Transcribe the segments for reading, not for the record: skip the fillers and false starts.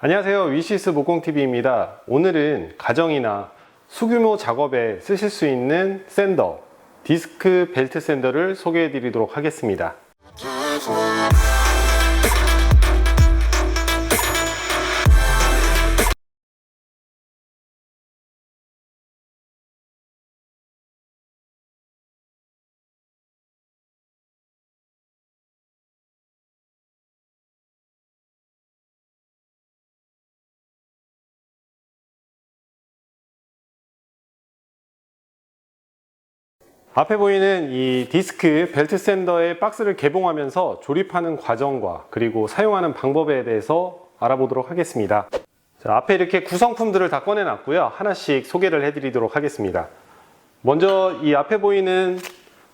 안녕하세요, 위시스 목공TV입니다. 오늘은 가정이나 소규모 작업에 쓰실 수 있는 샌더, 디스크 벨트 샌더를 소개해 드리도록 하겠습니다. 앞에 보이는 이 디스크 벨트 샌더의 박스를 개봉하면서 조립하는 과정과 그리고 사용하는 방법에 대해서 알아보도록 하겠습니다. 자, 앞에 이렇게 구성품들을 다 꺼내 놨고요. 하나씩 소개를 해 드리도록 하겠습니다. 먼저 이 앞에 보이는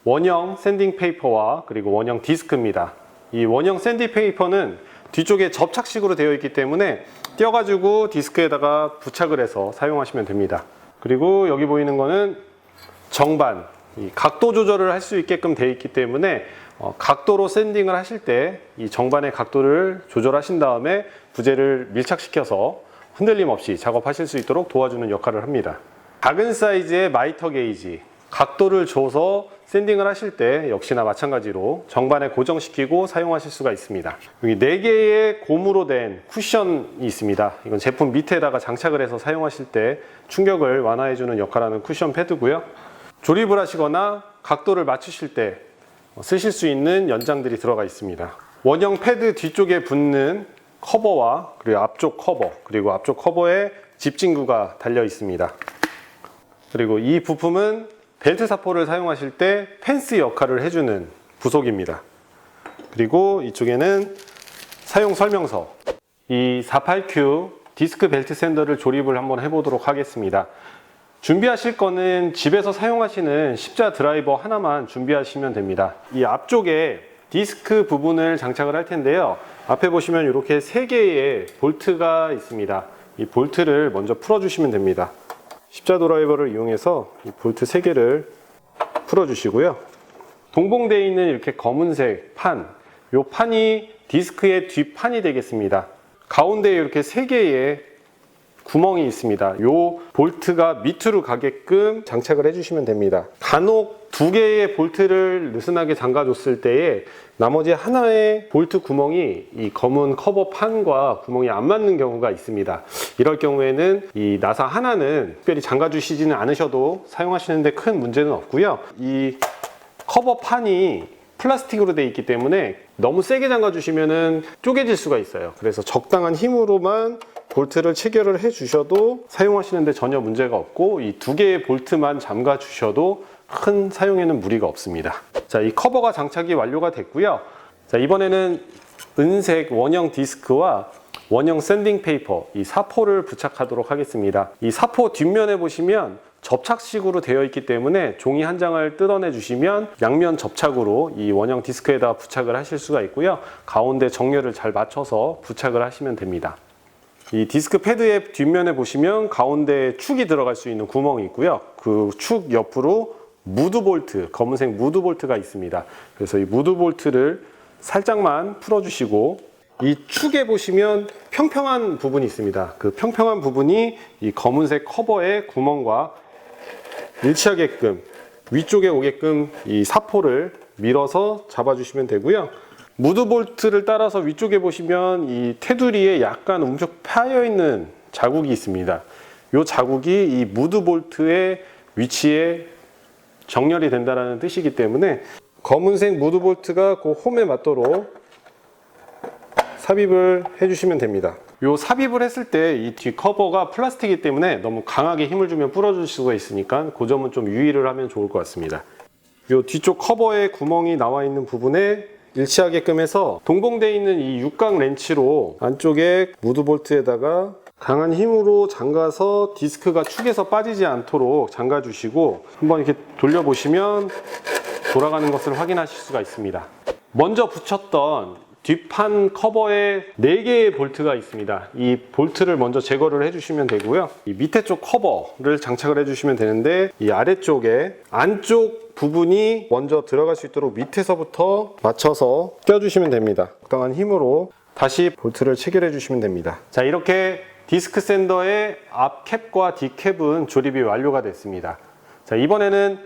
원형 샌딩 페이퍼와 그리고 원형 디스크입니다. 이 원형 샌딩 페이퍼는 뒤쪽에 접착식으로 되어 있기 때문에 떼어가지고 디스크에다가 부착을 해서 사용하시면 됩니다. 그리고 여기 보이는 거는 정반, 이 각도 조절을 할 수 있게끔 되어 있기 때문에 각도로 샌딩을 하실 때 이 정반의 각도를 조절하신 다음에 부재를 밀착시켜서 흔들림 없이 작업하실 수 있도록 도와주는 역할을 합니다. 작은 사이즈의 마이터 게이지, 각도를 줘서 샌딩을 하실 때 역시나 마찬가지로 정반에 고정시키고 사용하실 수가 있습니다. 여기 4개의 고무로 된 쿠션이 있습니다. 이건 제품 밑에다가 장착을 해서 사용하실 때 충격을 완화해주는 역할을 하는 쿠션 패드고요. 조립을 하시거나 각도를 맞추실 때 쓰실 수 있는 연장들이 들어가 있습니다. 원형 패드 뒤쪽에 붙는 커버와 그리고 앞쪽 커버, 그리고 앞쪽 커버에 집진구가 달려 있습니다. 그리고 이 부품은 벨트 사포를 사용하실 때 펜스 역할을 해주는 부속입니다. 그리고 이쪽에는 사용 설명서, 이 48Q 디스크 벨트 샌더를 조립을 한번 해보도록 하겠습니다. 준비하실 거는 집에서 사용하시는 십자 드라이버 하나만 준비하시면 됩니다. 이 앞쪽에 디스크 부분을 장착을 할 텐데요. 앞에 보시면 이렇게 3개의 볼트가 있습니다. 이 볼트를 먼저 풀어주시면 됩니다. 십자 드라이버를 이용해서 이 볼트 3개를 풀어주시고요. 동봉되어 있는 이렇게 검은색 판, 이 판이 디스크의 뒷판이 되겠습니다. 가운데에 이렇게 3개의 구멍이 있습니다. 이 볼트가 밑으로 가게끔 장착을 해주시면 됩니다. 간혹 2개의 볼트를 느슨하게 잠가줬을 때에 나머지 하나의 볼트 구멍이 이 검은 커버 판과 구멍이 안 맞는 경우가 있습니다. 이럴 경우에는 이 나사 하나는 특별히 잠가주시지는 않으셔도 사용하시는데 큰 문제는 없고요. 이 커버 판이 플라스틱으로 되어 있기 때문에 너무 세게 잠가주시면 쪼개질 수가 있어요. 그래서 적당한 힘으로만 볼트를 체결을 해 주셔도 사용하시는데 전혀 문제가 없고, 이 2개의 볼트만 잠가 주셔도 큰 사용에는 무리가 없습니다. 자, 이 커버가 장착이 완료가 됐고요. 자, 이번에는 은색 원형 디스크와 원형 샌딩 페이퍼, 이 사포를 부착하도록 하겠습니다. 이 사포 뒷면에 보시면 접착식으로 되어 있기 때문에 종이 한 장을 뜯어내 주시면 양면 접착으로 이 원형 디스크에다 부착을 하실 수가 있고요. 가운데 정렬을 잘 맞춰서 부착을 하시면 됩니다. 이 디스크 패드의 뒷면에 보시면 가운데 축이 들어갈 수 있는 구멍이 있고요. 그 축 옆으로 무드 볼트, 검은색 무드 볼트가 있습니다. 그래서 이 무드 볼트를 살짝만 풀어주시고, 이 축에 보시면 평평한 부분이 있습니다. 그 평평한 부분이 이 검은색 커버의 구멍과 일치하게끔 위쪽에 오게끔 이 사포를 밀어서 잡아주시면 되고요. 무드 볼트를 따라서 위쪽에 보시면 이 테두리에 약간 움푹 파여 있는 자국이 있습니다. 이 자국이 이 무드 볼트의 위치에 정렬이 된다는 뜻이기 때문에 검은색 무드 볼트가 그 홈에 맞도록 삽입을 해주시면 됩니다. 이 삽입을 했을 때 이 뒤 커버가 플라스틱이기 때문에 너무 강하게 힘을 주면 부러질 수가 있으니까 그 점은 좀 유의를 하면 좋을 것 같습니다. 이 뒤쪽 커버에 구멍이 나와 있는 부분에 일치하게끔 해서 동봉되어 있는 이 육각 렌치로 안쪽에 무드 볼트에다가 강한 힘으로 잠가서 디스크가 축에서 빠지지 않도록 잠가 주시고, 한번 이렇게 돌려보시면 돌아가는 것을 확인하실 수가 있습니다. 먼저 붙였던 뒷판 커버에 4개의 볼트가 있습니다. 이 볼트를 먼저 제거를 해주시면 되고요. 이 밑에 쪽 커버를 장착을 해주시면 되는데, 이 아래쪽에 안쪽 부분이 먼저 들어갈 수 있도록 밑에서부터 맞춰서 껴주시면 됩니다. 적당한 힘으로 다시 볼트를 체결해 주시면 됩니다. 자, 이렇게 디스크 샌더의 앞 캡과 뒤 캡은 조립이 완료가 됐습니다. 자, 이번에는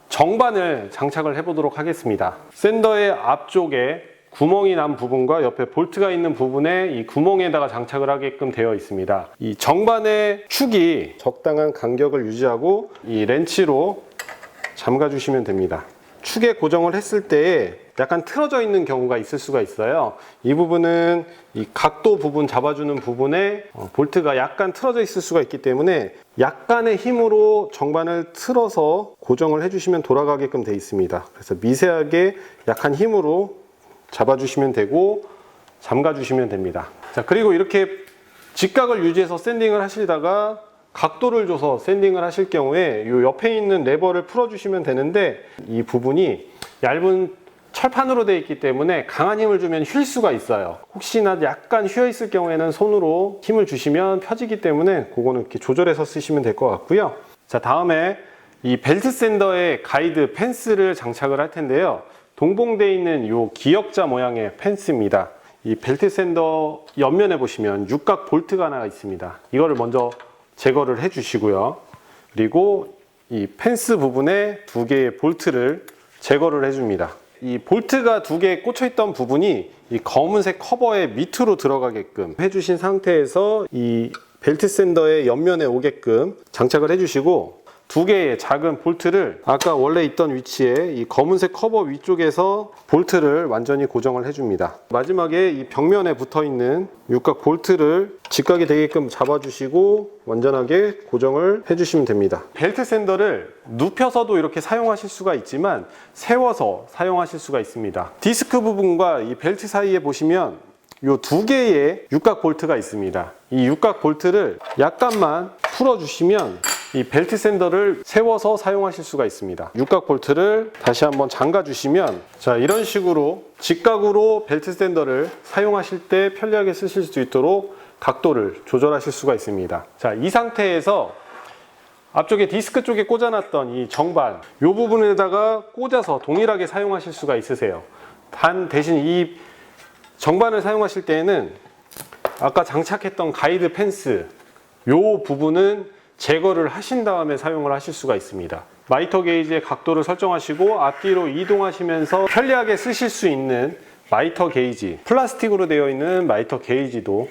정반을 장착을 해 보도록 하겠습니다. 샌더의 앞쪽에 구멍이 난 부분과 옆에 볼트가 있는 부분에 이 구멍에다가 장착을 하게끔 되어 있습니다. 이 정반의 축이 적당한 간격을 유지하고 이 렌치로 잠가 주시면 됩니다. 축에 고정을 했을 때 약간 틀어져 있는 경우가 있을 수가 있어요. 이 부분은 이 각도 부분 잡아주는 부분에 볼트가 약간 틀어져 있을 수가 있기 때문에 약간의 힘으로 정반을 틀어서 고정을 해주시면 돌아가게끔 되어 있습니다. 그래서 미세하게 약한 힘으로 잡아주시면 되고 잠가주시면 됩니다. 자, 그리고 이렇게 직각을 유지해서 샌딩을 하시다가 각도를 줘서 샌딩을 하실 경우에 이 옆에 있는 레버를 풀어주시면 되는데 이 부분이 얇은 철판으로 되어 있기 때문에 강한 힘을 주면 휠 수가 있어요. 혹시나 약간 휘어 있을 경우에는 손으로 힘을 주시면 펴지기 때문에 그거는 이렇게 조절해서 쓰시면 될 것 같고요. 자, 다음에 이 벨트 샌더의 가이드 펜스를 장착을 할 텐데요. 동봉되어 있는 이 기역자 모양의 펜스입니다. 이 벨트 샌더 옆면에 보시면 육각 볼트가 하나 있습니다. 이거를 먼저 제거를 해 주시고요. 그리고 이 펜스 부분에 두 개의 볼트를 제거를 해 줍니다. 이 볼트가 두 개 꽂혀 있던 부분이 이 검은색 커버의 밑으로 들어가게끔 해주신 상태에서 이 벨트 샌더의 옆면에 오게끔 장착을 해주시고 두 개의 작은 볼트를 아까 원래 있던 위치에 이 검은색 커버 위쪽에서 볼트를 완전히 고정을 해줍니다. 마지막에 이 벽면에 붙어 있는 육각 볼트를 직각이 되게끔 잡아주시고 완전하게 고정을 해주시면 됩니다. 벨트 샌더를 눕혀서도 이렇게 사용하실 수가 있지만 세워서 사용하실 수가 있습니다. 디스크 부분과 이 벨트 사이에 보시면 이 두 개의 육각 볼트가 있습니다. 이 육각 볼트를 약간만 풀어주시면 이 벨트 샌더를 세워서 사용하실 수가 있습니다. 육각 볼트를 다시 한번 잠가 주시면 자, 이런 식으로 직각으로 벨트 샌더를 사용하실 때 편리하게 쓰실 수 있도록 각도를 조절하실 수가 있습니다. 자, 이 상태에서 앞쪽에 디스크 쪽에 꽂아놨던 이 정반 이 부분에다가 꽂아서 동일하게 사용하실 수가 있으세요. 단 대신 이 정반을 사용하실 때에는 아까 장착했던 가이드 펜스 이 부분은 제거를 하신 다음에 사용을 하실 수가 있습니다. 마이터 게이지의 각도를 설정하시고 앞뒤로 이동하시면서 편리하게 쓰실 수 있는 마이터 게이지, 플라스틱으로 되어 있는 마이터 게이지도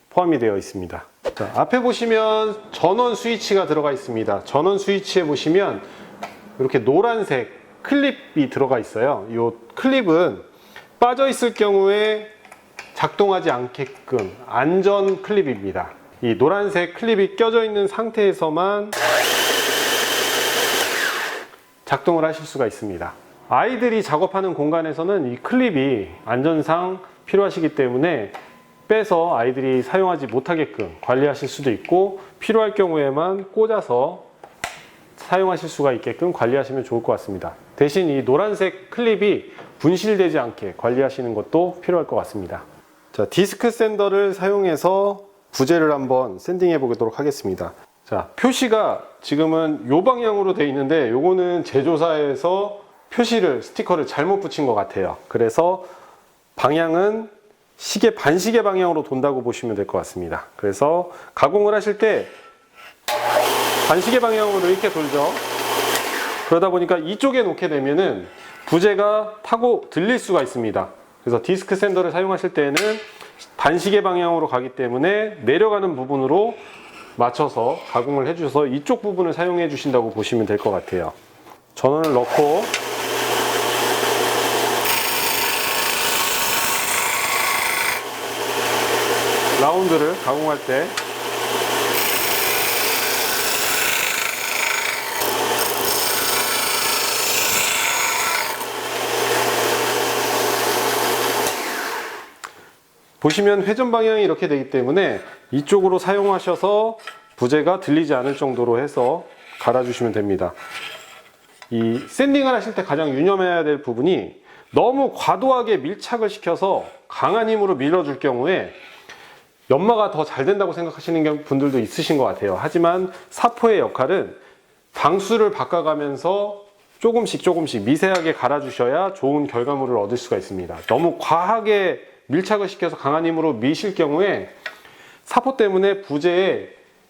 포함이 되어 있습니다. 자, 앞에 보시면 전원 스위치가 들어가 있습니다. 전원 스위치에 보시면 이렇게 노란색 클립이 들어가 있어요. 이 클립은 빠져 있을 경우에 작동하지 않게끔 안전 클립입니다. 이 노란색 클립이 껴져 있는 상태에서만 작동을 하실 수가 있습니다. 아이들이 작업하는 공간에서는 이 클립이 안전상 필요하시기 때문에 빼서 아이들이 사용하지 못하게끔 관리하실 수도 있고 필요할 경우에만 꽂아서 사용하실 수가 있게끔 관리하시면 좋을 것 같습니다. 대신 이 노란색 클립이 분실되지 않게 관리하시는 것도 필요할 것 같습니다. 자, 디스크 샌더를 사용해서 부재를 한번 샌딩해 보도록 하겠습니다. 자, 표시가 지금은 이 방향으로 되어 있는데 요거는 제조사에서 표시를 스티커를 잘못 붙인 것 같아요. 그래서 방향은 시계 반시계 방향으로 돈다고 보시면 될 것 같습니다. 그래서 가공을 하실 때 반시계 방향으로 이렇게 돌죠. 그러다 보니까 이쪽에 놓게 되면은 부재가 타고 들릴 수가 있습니다. 그래서 디스크 샌더를 사용하실 때는 반시계 방향으로 가기 때문에 내려가는 부분으로 맞춰서 가공을 해주셔서 이쪽 부분을 사용해 주신다고 보시면 될 것 같아요. 전원을 넣고 라운드를 가공할 때 보시면 회전 방향이 이렇게 되기 때문에 이쪽으로 사용하셔서 부재가 들리지 않을 정도로 해서 갈아주시면 됩니다. 이 샌딩을 하실 때 가장 유념해야 될 부분이 너무 과도하게 밀착을 시켜서 강한 힘으로 밀어줄 경우에 연마가 더 잘 된다고 생각하시는 분들도 있으신 것 같아요. 하지만 사포의 역할은 방수를 바꿔가면서 조금씩 미세하게 갈아주셔야 좋은 결과물을 얻을 수가 있습니다. 너무 과하게 밀착을 시켜서 강한 힘으로 미실 경우에 사포 때문에 부재에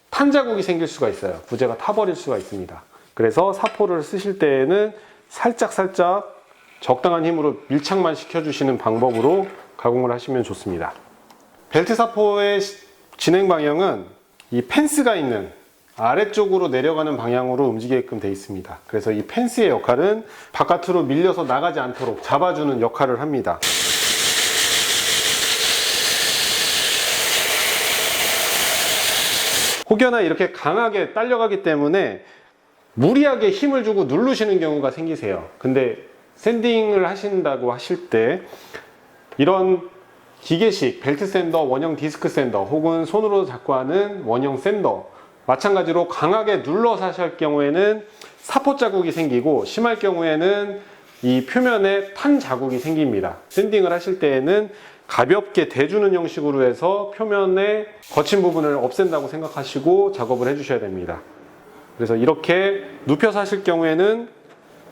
탄 자국이 생길 수가 있어요. 부재가 타버릴 수가 있습니다. 그래서 사포를 쓰실 때에는 살짝 적당한 힘으로 밀착만 시켜주시는 방법으로 가공을 하시면 좋습니다. 벨트 사포의 진행 방향은 이 펜스가 있는 아래쪽으로 내려가는 방향으로 움직이게끔 되어 있습니다. 그래서 이 펜스의 역할은 바깥으로 밀려서 나가지 않도록 잡아주는 역할을 합니다. 혹여나 이렇게 강하게 딸려가기 때문에 무리하게 힘을 주고 누르시는 경우가 생기세요. 근데 샌딩을 하신다고 하실 때 이런 기계식 벨트 샌더, 원형 디스크 샌더 혹은 손으로 잡고 하는 원형 샌더 마찬가지로 강하게 눌러서 하실 경우에는 사포 자국이 생기고 심할 경우에는 이 표면에 탄 자국이 생깁니다. 샌딩을 하실 때에는 가볍게 대주는 형식으로 해서 표면의 거친 부분을 없앤다고 생각하시고 작업을 해주셔야 됩니다. 그래서 이렇게 눕혀서 하실 경우에는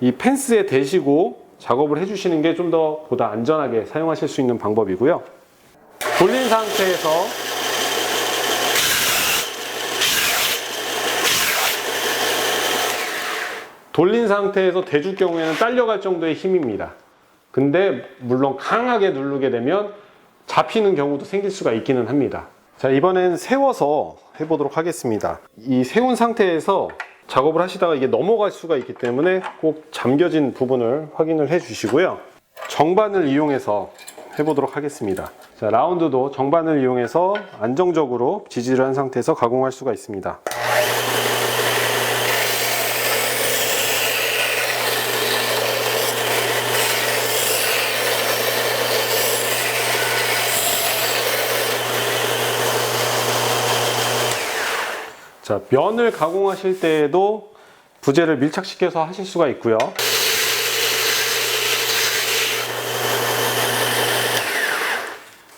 이 펜스에 대시고 작업을 해주시는 게 좀 더 보다 안전하게 사용하실 수 있는 방법이고요. 돌린 상태에서 대줄 경우에는 딸려갈 정도의 힘입니다. 근데 물론 강하게 누르게 되면 잡히는 경우도 생길 수가 있기는 합니다. 자, 이번엔 세워서 해보도록 하겠습니다. 이 세운 상태에서 작업을 하시다가 이게 넘어갈 수가 있기 때문에 꼭 잠겨진 부분을 확인을 해 주시고요. 정반을 이용해서 해보도록 하겠습니다. 자, 라운드도 정반을 이용해서 안정적으로 지지를 한 상태에서 가공할 수가 있습니다. 자, 면을 가공하실 때에도 부재를 밀착시켜서 하실 수가 있고요.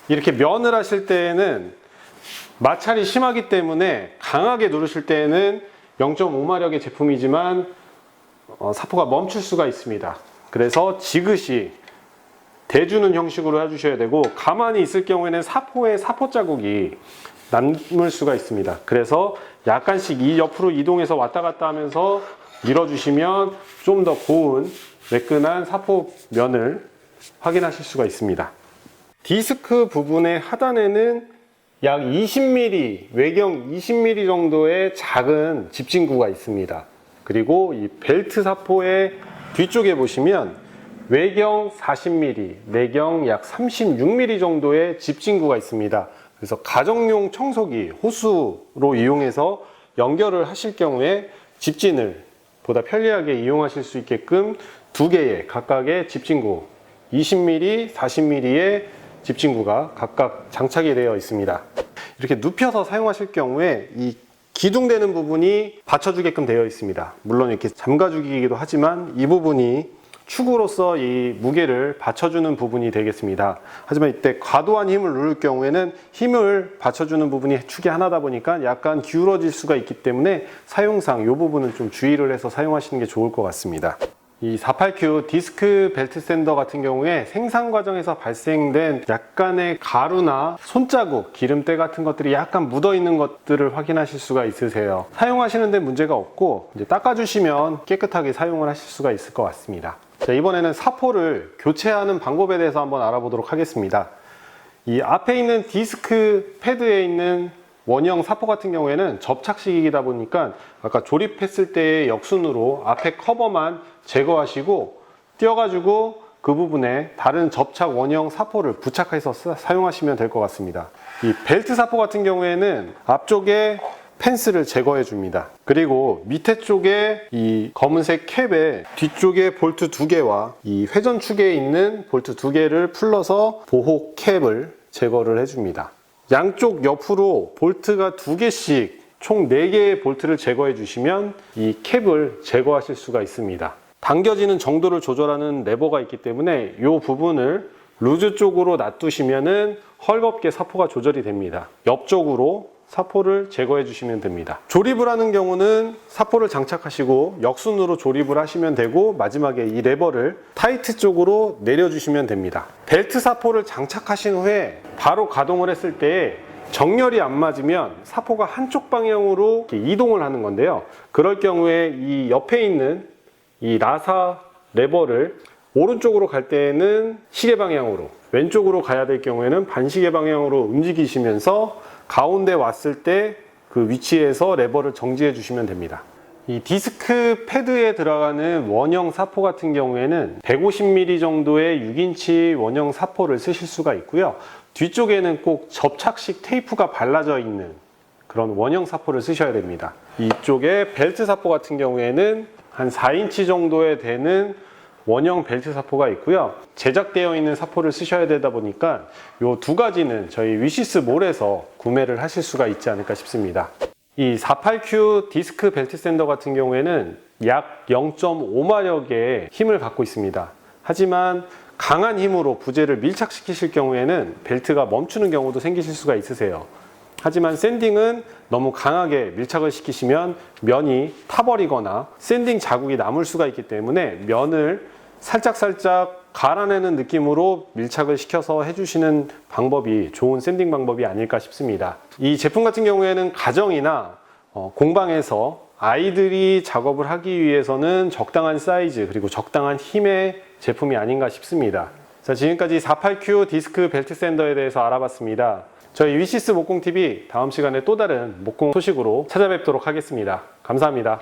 이렇게 면을 하실 때에는 마찰이 심하기 때문에 강하게 누르실 때에는 0.5마력의 제품이지만 사포가 멈출 수가 있습니다. 그래서 지그시 대주는 형식으로 해주셔야 되고 가만히 있을 경우에는 사포에 사포 자국이 남을 수가 있습니다. 그래서 약간씩 이 옆으로 이동해서 왔다 갔다 하면서 밀어주시면 좀 더 고운 매끈한 사포 면을 확인하실 수가 있습니다. 디스크 부분의 하단에는 약 20mm, 외경 20mm 정도의 작은 집진구가 있습니다. 그리고 이 벨트 사포의 뒤쪽에 보시면 외경 40mm, 내경 약 36mm 정도의 집진구가 있습니다. 그래서 가정용 청소기, 호수로 이용해서 연결을 하실 경우에 집진을 보다 편리하게 이용하실 수 있게끔 두 개의 각각의 집진구, 20mm, 40mm의 집진구가 각각 장착이 되어 있습니다. 이렇게 눕혀서 사용하실 경우에 이 기둥되는 부분이 받쳐주게끔 되어 있습니다. 물론 이렇게 잠가주기이기도 하지만 이 부분이 축으로서 이 무게를 받쳐주는 부분이 되겠습니다. 하지만 이때 과도한 힘을 누를 경우에는 힘을 받쳐주는 부분이 축이 하나다 보니까 약간 기울어질 수가 있기 때문에 사용상 이 부분은 좀 주의를 해서 사용하시는 게 좋을 것 같습니다. 이 48Q 디스크 벨트 샌더 같은 경우에 생산 과정에서 발생된 약간의 가루나 손자국, 기름때 같은 것들이 약간 묻어 있는 것들을 확인하실 수가 있으세요. 사용하시는 데 문제가 없고 이제 닦아주시면 깨끗하게 사용을 하실 수가 있을 것 같습니다. 자, 이번에는 사포를 교체하는 방법에 대해서 한번 알아보도록 하겠습니다. 이 앞에 있는 디스크 패드에 있는 원형 사포 같은 경우에는 접착식이다 보니까 아까 조립했을 때의 역순으로 앞에 커버만 제거하시고 띄어가지고 그 부분에 다른 접착 원형 사포를 부착해서 사용하시면 될 것 같습니다. 이 벨트 사포 같은 경우에는 앞쪽에 펜스를 제거해 줍니다. 그리고 밑에 쪽에 이 검은색 캡에 뒤쪽에 볼트 2개와 이 회전축에 있는 볼트 2개를 풀러서 보호 캡을 제거를 해줍니다. 양쪽 옆으로 볼트가 2개씩 총 4개의 볼트를 제거해 주시면 이 캡을 제거하실 수가 있습니다. 당겨지는 정도를 조절하는 레버가 있기 때문에 이 부분을 루즈 쪽으로 놔두시면은 헐겁게 사포가 조절이 됩니다. 옆쪽으로 사포를 제거해 주시면 됩니다. 조립을 하는 경우는 사포를 장착하시고 역순으로 조립을 하시면 되고, 마지막에 이 레버를 타이트 쪽으로 내려주시면 됩니다. 벨트 사포를 장착하신 후에 바로 가동을 했을 때 정렬이 안 맞으면 사포가 한쪽 방향으로 이동을 하는 건데요. 그럴 경우에 이 옆에 있는 이 라사 레버를 오른쪽으로 갈 때에는 시계 방향으로, 왼쪽으로 가야 될 경우에는 반시계 방향으로 움직이시면서 가운데 왔을 때 그 위치에서 레버를 정지해 주시면 됩니다. 이 디스크 패드에 들어가는 원형 사포 같은 경우에는 150mm 정도의 6인치 원형 사포를 쓰실 수가 있고요. 뒤쪽에는 꼭 접착식 테이프가 발라져 있는 그런 원형 사포를 쓰셔야 됩니다. 이쪽에 벨트 사포 같은 경우에는 한 4인치 정도에 되는 원형 벨트 사포가 있고요. 제작되어 있는 사포를 쓰셔야 되다 보니까 이 두 가지는 저희 위시스몰에서 구매를 하실 수가 있지 않을까 싶습니다. 이 48Q 디스크 벨트 샌더 같은 경우에는 약 0.5마력의 힘을 갖고 있습니다. 하지만 강한 힘으로 부재를 밀착시키실 경우에는 벨트가 멈추는 경우도 생기실 수가 있으세요. 하지만 샌딩은 너무 강하게 밀착을 시키시면 면이 타버리거나 샌딩 자국이 남을 수가 있기 때문에 면을 살짝 갈아내는 느낌으로 밀착을 시켜서 해주시는 방법이 좋은 샌딩 방법이 아닐까 싶습니다. 이 제품 같은 경우에는 가정이나 공방에서 아이들이 작업을 하기 위해서는 적당한 사이즈 그리고 적당한 힘의 제품이 아닌가 싶습니다. 자, 지금까지 48Q 디스크 벨트 샌더에 대해서 알아봤습니다. 저희 위시스 목공TV 다음 시간에 또 다른 목공 소식으로 찾아뵙도록 하겠습니다. 감사합니다.